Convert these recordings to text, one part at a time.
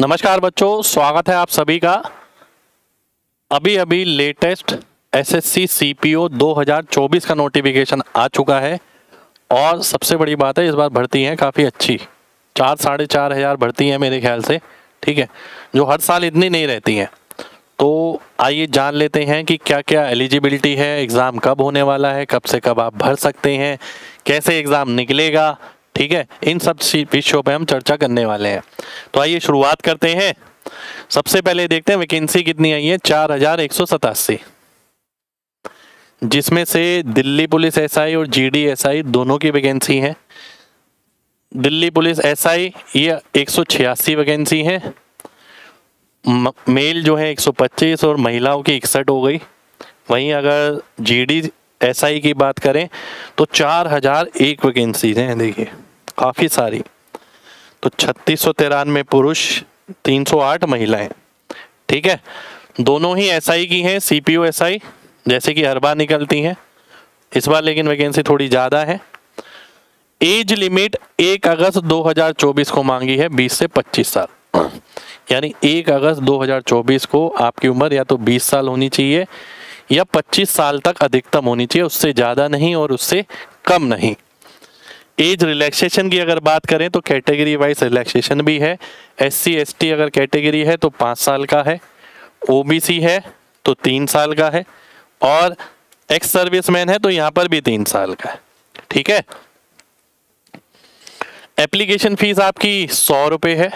नमस्कार बच्चों, स्वागत है आप सभी का। अभी अभी लेटेस्ट एसएससी सीपीओ 2024 का नोटिफिकेशन आ चुका है और सबसे बड़ी बात है इस बार भर्ती है काफ़ी अच्छी। 4-4.5 हज़ार भर्ती है मेरे ख्याल से, ठीक है, जो हर साल इतनी नहीं रहती हैं। तो आइए जान लेते हैं कि क्या क्या एलिजिबिलिटी है, एग्ज़ाम कब होने वाला है, कब से कब आप भर सकते हैं, कैसे एग्ज़ाम निकलेगा, ठीक है। इन सब विषयों पे हम चर्चा करने वाले हैं। तो आइए शुरुआत करते हैं। सबसे पहले देखते हैं वैकेंसी कितनी आई है। 4187, जिसमें से दिल्ली पुलिस एसआई और जीडी एसआई दोनों की वैकेंसी है। दिल्ली पुलिस एसआई ये 186 वैकेंसी है, मेल जो है 125 और महिलाओं की 61 हो गई। वहीं अगर जीडी एसआई की बात करें तो 4001 वैकेंसीज हैं, देखिए काफ़ी सारी। तो 3693 पुरुष, 308 महिलाएं, ठीक है। दोनों ही एसआई की हैं, सीपीओ एसआई जैसे कि हर बार निकलती हैं, इस बार लेकिन वैकेंसी थोड़ी ज़्यादा है। एज लिमिट 1 अगस्त 2024 को मांगी है, 20 से 25 साल, यानी 1 अगस्त 2024 को आपकी उम्र या तो 20 साल होनी चाहिए या 25 साल तक अधिकतम होनी चाहिए, उससे ज़्यादा नहीं और उससे कम नहीं। एज रिलैक्सेशन की अगर बात करें तो कैटेगरी वाइज रिलैक्सेशन भी है। एससी एसटी अगर कैटेगरी है तो 5 साल का है, ओबीसी है तो 3 साल का है, और एक्स सर्विसमैन है तो यहाँ पर भी 3 साल का है, ठीक है। एप्लीकेशन फीस आपकी 100 रुपये है,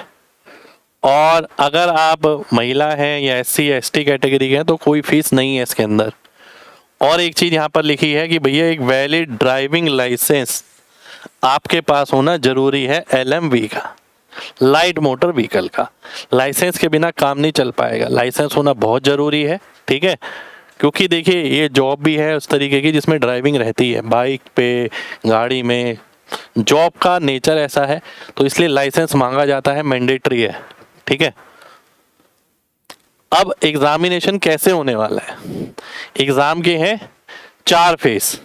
और अगर आप महिला हैं या एससी एसटी कैटेगरी के हैं तो कोई फीस नहीं है इसके अंदर। और एक चीज़ यहाँ पर लिखी है कि भैया एक वैलिड ड्राइविंग लाइसेंस आपके पास होना जरूरी है, एलएमवी का, लाइट मोटर व्हीकल का। लाइसेंस के बिना काम नहीं चल पाएगा, लाइसेंस होना बहुत ज़रूरी है, ठीक है। क्योंकि देखिए ये जॉब भी है उस तरीके की जिसमें ड्राइविंग रहती है, बाइक पे, गाड़ी में, जॉब का नेचर ऐसा है, तो इसलिए लाइसेंस मांगा जाता है, मैंडेटरी है, ठीक है। अब एग्जामिनेशन कैसे होने वाला है। एग्जाम के हैं 4 फेज।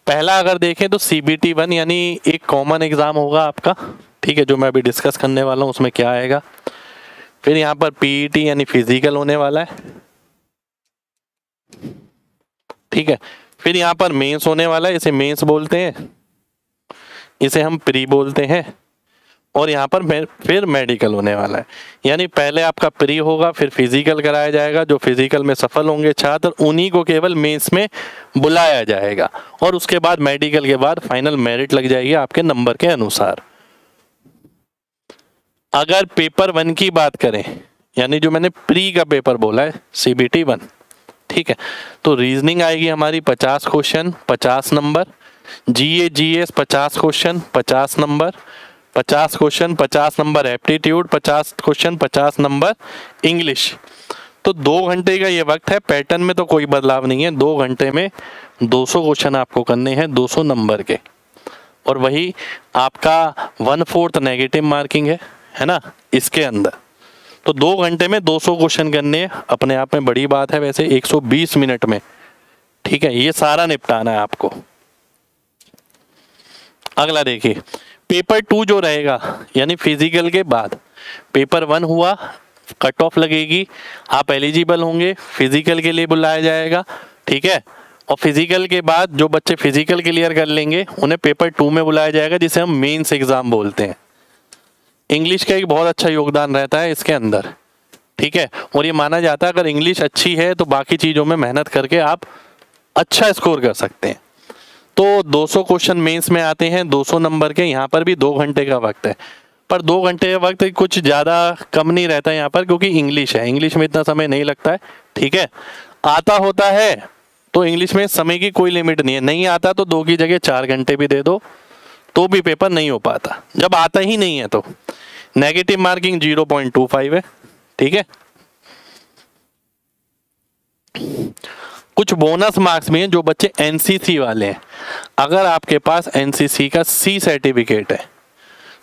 पहला अगर देखें तो CBT 1 यानी एक कॉमन एग्जाम होगा आपका, ठीक है, जो मैं अभी डिस्कस करने वाला हूँ उसमें क्या आएगा। फिर यहाँ पर PET यानी फिजिकल होने वाला है, ठीक है। फिर यहाँ पर मेंस होने वाला है, इसे मेंस बोलते हैं, इसे हम प्री बोलते हैं। और यहाँ पर फिर मेडिकल होने वाला है, यानी पहले आपका प्री होगा, फिर फिजिकल कराया जाएगा। जो फिजिकल में सफल होंगे छात्र उन्हीं को केवल मेंस में बुलाया जाएगा, और उसके बाद मेडिकल के बाद फाइनल मेरिट लग जाएगी आपके नंबर के अनुसार। अगर पेपर 1 की बात करें, यानी जो मैंने प्री का पेपर बोला है CBT 1, ठीक है, तो रीजनिंग आएगी हमारी 50 question 50 number, GS 50 question 50 number, 50 question 50 number aptitude, 50 question 50 number English. तो 2 घंटे का ये वक्त है, पैटर्न में तो कोई बदलाव नहीं है। 2 घंटे में 200 क्वेश्चन आपको करने हैं, 200 नंबर के, और वही आपका 1/4 नेगेटिव मार्किंग है ना इसके अंदर। तो 2 घंटे में 200 क्वेश्चन करने अपने आप में बड़ी बात है, वैसे 120 मिनट में, ठीक है, ये सारा निपटाना है आपको। अगला देखिए पेपर 2 जो रहेगा, यानी फिजिकल के बाद पेपर 1 हुआ, कट ऑफ लगेगी, आप एलिजिबल होंगे, फिजिकल के लिए बुलाया जाएगा, ठीक है। और फिजिकल के बाद जो बच्चे फिजिकल क्लियर कर लेंगे उन्हें पेपर 2 में बुलाया जाएगा, जिसे हम मेंस एग्जाम बोलते हैं। इंग्लिश का एक बहुत अच्छा योगदान रहता है इसके अंदर, ठीक है, और ये माना जाता है अगर इंग्लिश अच्छी है तो बाकी चीज़ों में मेहनत करके आप अच्छा स्कोर कर सकते हैं। तो 200 क्वेश्चन मेंस में आते हैं, 200 नंबर के। यहाँ पर भी 2 घंटे का वक्त है, पर 2 घंटे का वक्त कुछ ज़्यादा कम नहीं रहता है यहाँ पर, क्योंकि इंग्लिश है, इंग्लिश में इतना समय नहीं लगता है, ठीक है। आता होता है तो इंग्लिश में समय की कोई लिमिट नहीं है, नहीं आता तो 2 की जगह 4 घंटे भी दे दो तो भी पेपर नहीं हो पाता, जब आता ही नहीं है तो। नेगेटिव मार्किंग 0.25 है, ठीक है। कुछ बोनस मार्क्स भी हैं जो बच्चे NCC वाले हैं। अगर आपके पास NCC का C सर्टिफिकेट है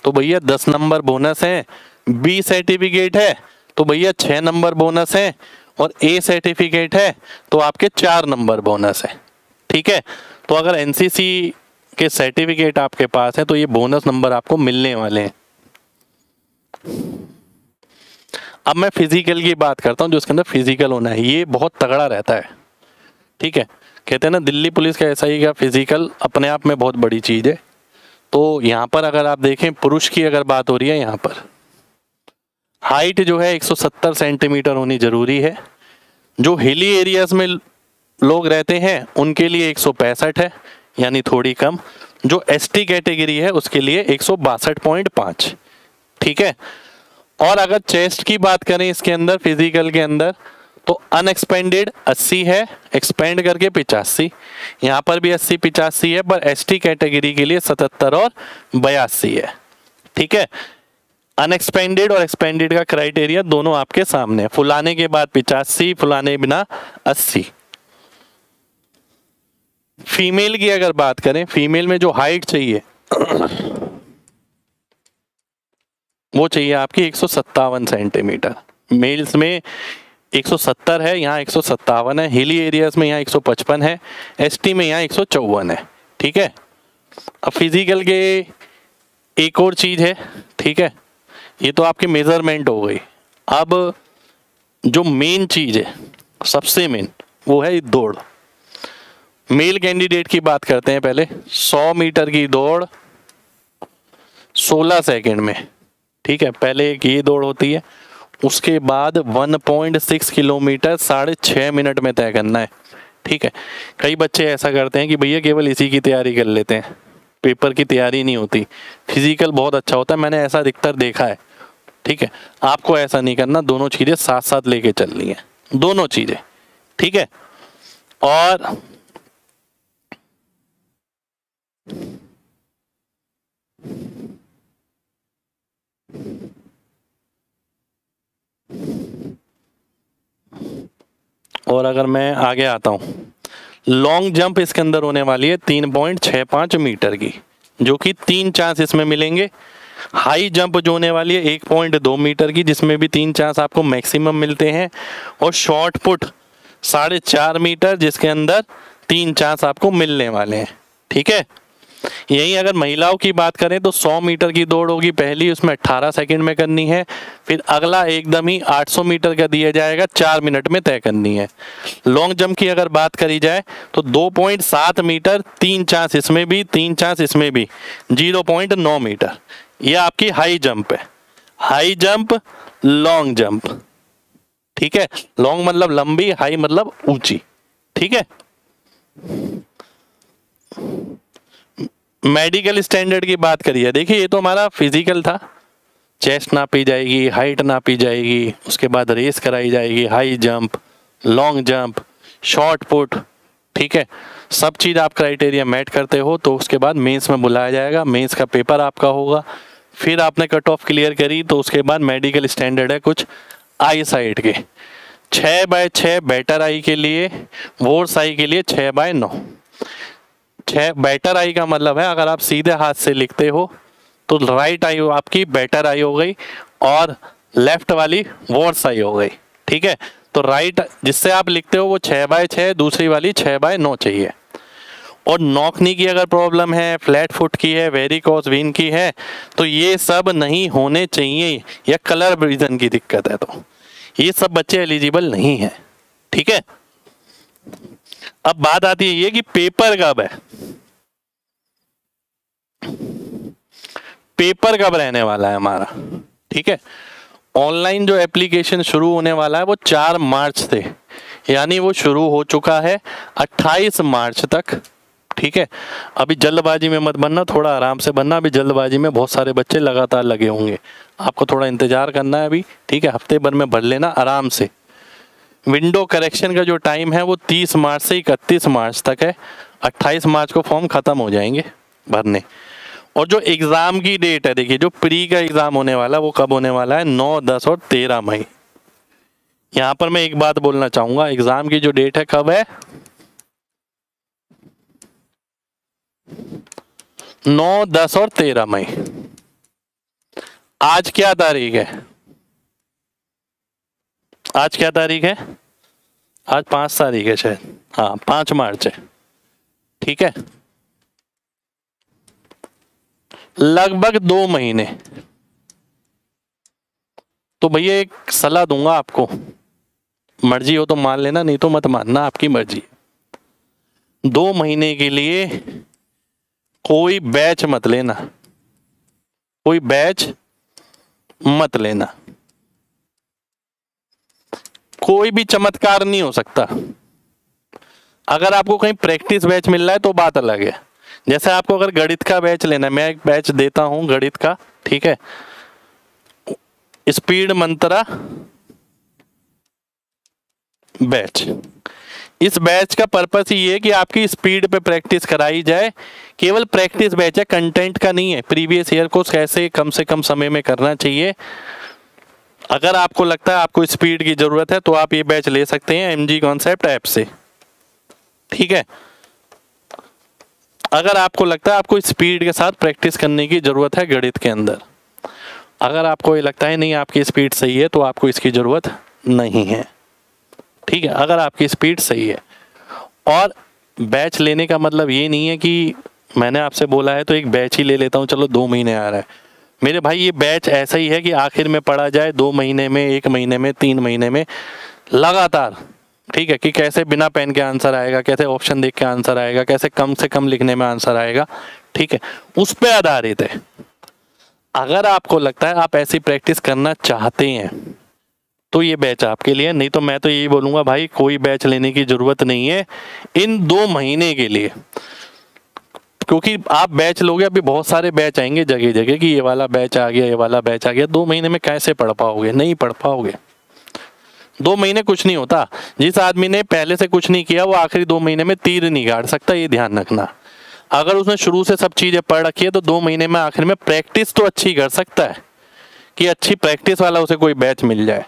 तो भैया 10 नंबर बोनस है, B सर्टिफिकेट है तो भैया 6 नंबर बोनस है, और A सर्टिफिकेट है तो आपके 4 नंबर बोनस है, ठीक है। तो अगर NCC के सर्टिफिकेट आपके पास है तो ये बोनस नंबर आपको मिलने वाले हैं। अब मैं फिजिकल की बात करता हूँ, जो उसके अंदर फिजिकल होना है ये बहुत तगड़ा रहता है, ठीक है। कहते हैं ना दिल्ली पुलिस का एसआई का फिजिकल अपने आप में बहुत बड़ी चीज़ है। तो यहाँ पर अगर आप देखें पुरुष की अगर बात हो रही है, यहाँ पर हाइट जो है 170 सेंटीमीटर होनी जरूरी है। जो हिली एरियाज में लोग रहते हैं उनके लिए 165 है, यानी थोड़ी कम। जो एसटी कैटेगरी है उसके लिए 162.5, ठीक है। और अगर चेस्ट की बात करें इसके अंदर फिजिकल के अंदर, तो अनएक्सपेंडेड 80 है, एक्सपेंड करके 85। यहाँ पर भी 80 85 है, पर एसटी कैटेगरी के लिए 77 और 82 है, ठीक है। अनएक्सपेंडेड और एक्सपेंडेड का क्राइटेरिया दोनों आपके सामने है। फुलाने के बाद 85, फुलाने बिना 80। फीमेल की अगर बात करें, फीमेल में जो हाइट चाहिए वो चाहिए आपकी 157 सेंटीमीटर। मेल्स में 170 है, यहाँ 157 है। हिली एरियाज में यहाँ 155 है, एसटी में यहाँ 154 है, ठीक है। अब फिजिकल के एक और चीज़ है, ठीक है। ये तो आपकी मेजरमेंट हो गई। अब जो मेन चीज़ है, सबसे मेन, वो है दौड़। मेल कैंडिडेट की बात करते हैं पहले। 100 मीटर की दौड़ 16 सेकंड में, ठीक है। पहले एक ये दौड़ होती है, उसके बाद 1.6 किलोमीटर 6.5 मिनट में तय करना है, ठीक है। कई बच्चे ऐसा करते हैं कि भैया केवल इसी की तैयारी कर लेते हैं, पेपर की तैयारी नहीं होती। फिजिकल बहुत अच्छा होता है, मैंने ऐसा अधिकतर देखा है, ठीक है। आपको ऐसा नहीं करना, दोनों चीज़ें साथ साथ लेके चलनी है, दोनों चीज़ें, ठीक है। और अगर मैं आगे आता हूँ, लॉन्ग जंप इसके अंदर होने वाली है 3.65 मीटर की, जो कि 3 चांस इसमें मिलेंगे। हाई जंप जो होने वाली है 1.2 मीटर की, जिसमें भी 3 चांस आपको मैक्सिमम मिलते हैं। और शॉर्ट पुट 4.5 मीटर, जिसके अंदर 3 चांस आपको मिलने वाले हैं, ठीक है। यही अगर महिलाओं की बात करें तो 100 मीटर की दौड़ होगी पहली, उसमें 18 सेकंड में करनी है। फिर अगला एकदम ही 800 मीटर का दिया जाएगा, 4 मिनट में तय करनी है। लॉन्ग जंप की अगर बात करी जाए तो 2.7 मीटर, 3 चांस इसमें भी, 3 चांस इसमें भी, 0.9 मीटर। ये आपकी हाई जंप है। हाई जंप, लॉन्ग जंप, ठीक है। लॉन्ग मतलब लंबी, हाई मतलब ऊंची, ठीक है। मेडिकल स्टैंडर्ड की बात करिए, देखिए ये तो हमारा फिजिकल था। चेस्ट नापी जाएगी, हाइट नापी जाएगी, उसके बाद रेस कराई जाएगी, high jump, long jump, short put, ठीक है। सब चीज़ आप क्राइटेरिया मैट करते हो तो उसके बाद मेंस में बुलाया जाएगा, मेंस का पेपर आपका होगा। फिर आपने कट ऑफ क्लियर करी तो उसके बाद मेडिकल स्टैंडर्ड है कुछ आई साइड के, 6/6 बेटर आई के लिए, वोर्स आई के लिए 6/9। 6 बेटर आई का मतलब है अगर आप सीधे हाथ से लिखते हो तो राइट आई आपकी बेटर आई हो गई और लेफ्ट वाली वोर्स आई हो गई, ठीक है। तो राइट जिससे आप लिखते हो वो 6/6, दूसरी वाली 6/9 चाहिए। और नॉकनी की अगर प्रॉब्लम है, फ्लैट फुट की है, वेरिकोस वेन की है, तो ये सब नहीं होने चाहिए, या कलर विजन की दिक्कत है तो ये सब बच्चे एलिजिबल नहीं है, ठीक है। अब बात आती है ये कि पेपर कब है, पेपर कब रहने वाला है हमारा, ठीक है। ऑनलाइन जो एप्लीकेशन शुरू होने वाला है वो 4 मार्च से, यानी वो शुरू हो चुका है 28 मार्च तक, ठीक है। अभी जल्दबाजी में मत बनना, थोड़ा आराम से बनना। अभी जल्दबाजी में बहुत सारे बच्चे लगातार लगे होंगे, आपको थोड़ा इंतजार करना है अभी, ठीक है। हफ्ते भर में भर लेना आराम से। विंडो करेक्शन का जो टाइम है वो 30 मार्च से 31 मार्च तक है। 28 मार्च को फॉर्म ख़त्म हो जाएंगे भरने। और जो एग्ज़ाम की डेट है, देखिए जो प्री का एग्ज़ाम होने वाला है वो कब होने वाला है, 9, 10 और 13 मई। यहाँ पर मैं एक बात बोलना चाहूँगा, एग्ज़ाम की जो डेट है कब है, 9, 10 और 13 मई। आज क्या तारीख है, आज क्या तारीख है, आज 5 तारीख है शायद, हाँ 5 मार्च है, ठीक है। लगभग 2 महीने, तो भैया एक सलाह दूंगा आपको, मर्जी हो तो मान लेना, नहीं तो मत मानना, आपकी मर्जी। 2 महीने के लिए कोई बैच मत लेना, कोई बैच मत लेना। कोई भी चमत्कार नहीं हो सकता। अगर आपको कहीं प्रैक्टिस बैच मिल रहा है तो बात अलग है। जैसे आपको अगर गणित का बैच लेना है, मैं एक बैच देता हूं गणित का, ठीक है, स्पीड मंत्रा बैच। इस बैच का पर्पस ये है कि आपकी स्पीड पे प्रैक्टिस कराई जाए। केवल प्रैक्टिस बैच है, कंटेंट का नहीं है। प्रीवियस ईयर को कैसे कम से कम समय में करना चाहिए। अगर आपको लगता है आपको स्पीड की जरूरत है तो आप ये बैच ले सकते हैं MG कॉन्सेप्ट ऐप से, ठीक है। अगर आपको लगता है आपको स्पीड के साथ प्रैक्टिस करने की जरूरत है गणित के अंदर, अगर आपको ये लगता है नहीं आपकी स्पीड सही है तो आपको इसकी जरूरत नहीं है, ठीक है। अगर आपकी स्पीड सही है, और बैच लेने का मतलब ये नहीं है कि मैंने आपसे बोला है तो एक बैच ही ले लेता हूँ, चलो 2 महीने आ रहा है। मेरे भाई ये बैच ऐसा ही है कि आखिर में पढ़ा जाए 2 महीने में, 1 महीने में, 3 महीने में, लगातार, ठीक है, कि कैसे बिना पेन के आंसर आएगा, कैसे ऑप्शन देख के आंसर आएगा, कैसे कम से कम लिखने में आंसर आएगा, ठीक है, उस पर आधारित है। अगर आपको लगता है आप ऐसी प्रैक्टिस करना चाहते हैं तो ये बैच आपके लिए। नहीं तो मैं तो यही बोलूँगा भाई कोई बैच लेने की ज़रूरत नहीं है इन 2 महीने के लिए, क्योंकि आप बैच लोगे, अभी बहुत सारे बैच आएंगे जगह जगह कि ये वाला बैच आ गया, ये वाला बैच आ गया। 2 महीने में कैसे पढ़ पाओगे? नहीं पढ़ पाओगे। 2 महीने कुछ नहीं होता। जिस आदमी ने पहले से कुछ नहीं किया वो आखिरी 2 महीने में तीर नहीं गाड़ सकता, ये ध्यान रखना। अगर उसने शुरू से सब चीज़ें पढ़ रखी है तो 2 महीने में आखिर में प्रैक्टिस तो अच्छी कर सकता है, कि अच्छी प्रैक्टिस वाला उसे कोई बैच मिल जाए।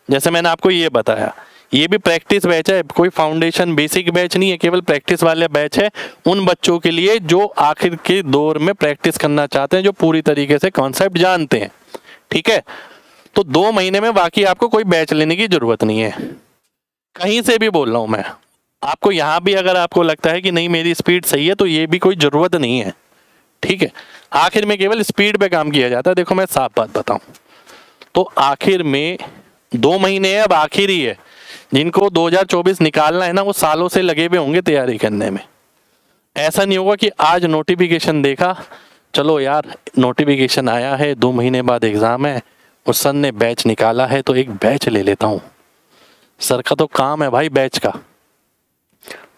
जैसे मैंने आपको ये बताया, ये भी प्रैक्टिस बैच है, कोई फाउंडेशन बेसिक बैच नहीं है, केवल प्रैक्टिस वाले बैच है उन बच्चों के लिए जो आखिर के दौर में प्रैक्टिस करना चाहते हैं, जो पूरी तरीके से कॉन्सेप्ट जानते हैं, ठीक है। तो 2 महीने में बाकी आपको कोई बैच लेने की जरूरत नहीं है। कहीं से भी बोल रहा हूं मैं आपको, यहाँ भी अगर आपको लगता है कि नहीं मेरी स्पीड सही है तो ये भी कोई जरूरत नहीं है, ठीक है। आखिर में केवल स्पीड पे काम किया जाता है। देखो मैं साफ बात बताऊं तो आखिर में 2 महीने है, अब आखिर ही है। जिनको 2024 निकालना है ना वो सालों से लगे हुए होंगे तैयारी करने में। ऐसा नहीं होगा कि आज नोटिफिकेशन देखा, चलो यार नोटिफिकेशन आया है, 2 महीने बाद एग्जाम है, उस सर ने बैच निकाला है तो एक बैच ले लेता हूँ। सर का तो काम है भाई बैच का,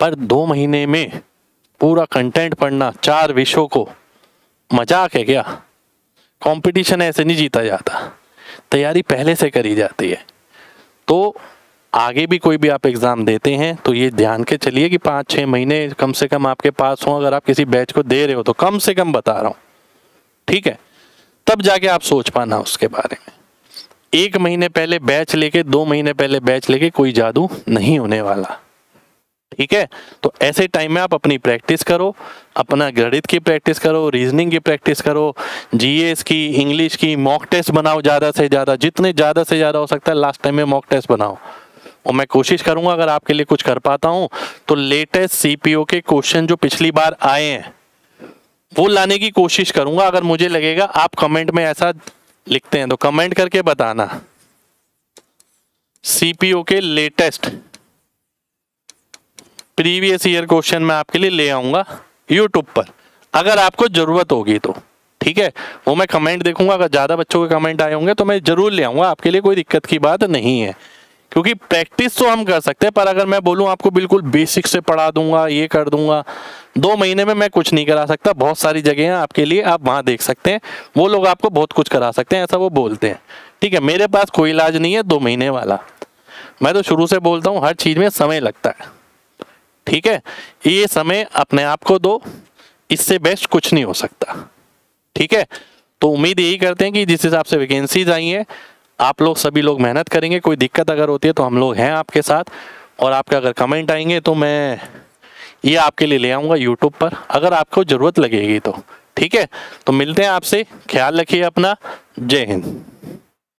पर 2 महीने में पूरा कंटेंट पढ़ना 4 विषयों को मजाक है क्या? कंपटीशन ऐसे नहीं जीता जाता, तैयारी पहले से करी जाती है। तो आगे भी कोई भी आप एग्ज़ाम देते हैं तो ये ध्यान के चलिए कि 5-6 महीने कम से कम आपके पास हों। अगर आप किसी बैच को दे रहे हो तो कम से कम बता रहा हूँ, ठीक है, तब जाके आप सोच पाना उसके बारे में। 1 महीने पहले बैच लेके, 2 महीने पहले बैच लेके कोई जादू नहीं होने वाला, ठीक है। तो ऐसे टाइम में आप अपनी प्रैक्टिस करो, अपना गणित की प्रैक्टिस करो, रीजनिंग की प्रैक्टिस करो, जीएस की, इंग्लिश की, मॉक टेस्ट बनाओ ज़्यादा से ज़्यादा, जितने ज़्यादा से ज़्यादा हो सकता है लास्ट टाइम में मॉक टेस्ट बनाओ। और मैं कोशिश करूंगा अगर आपके लिए कुछ कर पाता हूं तो लेटेस्ट सीपीओ के क्वेश्चन जो पिछली बार आए हैं वो लाने की कोशिश करूंगा। अगर मुझे लगेगा आप कमेंट में ऐसा लिखते हैं तो कमेंट करके बताना, सीपीओ के लेटेस्ट प्रीवियस ईयर क्वेश्चन मैं आपके लिए ले आऊंगा यूट्यूब पर, अगर आपको जरूरत होगी तो, ठीक है। वो मैं कमेंट देखूंगा, अगर ज़्यादा बच्चों के कमेंट आए होंगे तो मैं जरूर ले आऊंगा आपके लिए, कोई दिक्कत की बात नहीं है। क्योंकि प्रैक्टिस तो हम कर सकते हैं, पर अगर मैं बोलूं आपको बिल्कुल बेसिक से पढ़ा दूंगा, ये कर दूंगा, 2 महीने में मैं कुछ नहीं करा सकता। बहुत सारी जगह हैं आपके लिए, आप वहां देख सकते हैं, वो लोग आपको बहुत कुछ करा सकते हैं, ऐसा वो बोलते हैं, ठीक है। मेरे पास कोई इलाज नहीं है 2 महीने वाला। मैं तो शुरू से बोलता हूँ हर चीज़ में समय लगता है, ठीक है। ये समय अपने आप को दो, इससे बेस्ट कुछ नहीं हो सकता, ठीक है। तो उम्मीद यही करते हैं कि जिस हिसाब से वैकेंसीज आई हैं आप लोग सभी लोग मेहनत करेंगे। कोई दिक्कत अगर होती है तो हम लोग हैं आपके साथ, और आपके अगर कमेंट आएंगे तो मैं ये आपके लिए ले आऊँगा यूट्यूब पर, अगर आपको ज़रूरत लगेगी तो, ठीक है। तो मिलते हैं आपसे, ख्याल रखिए अपना, जय हिंद।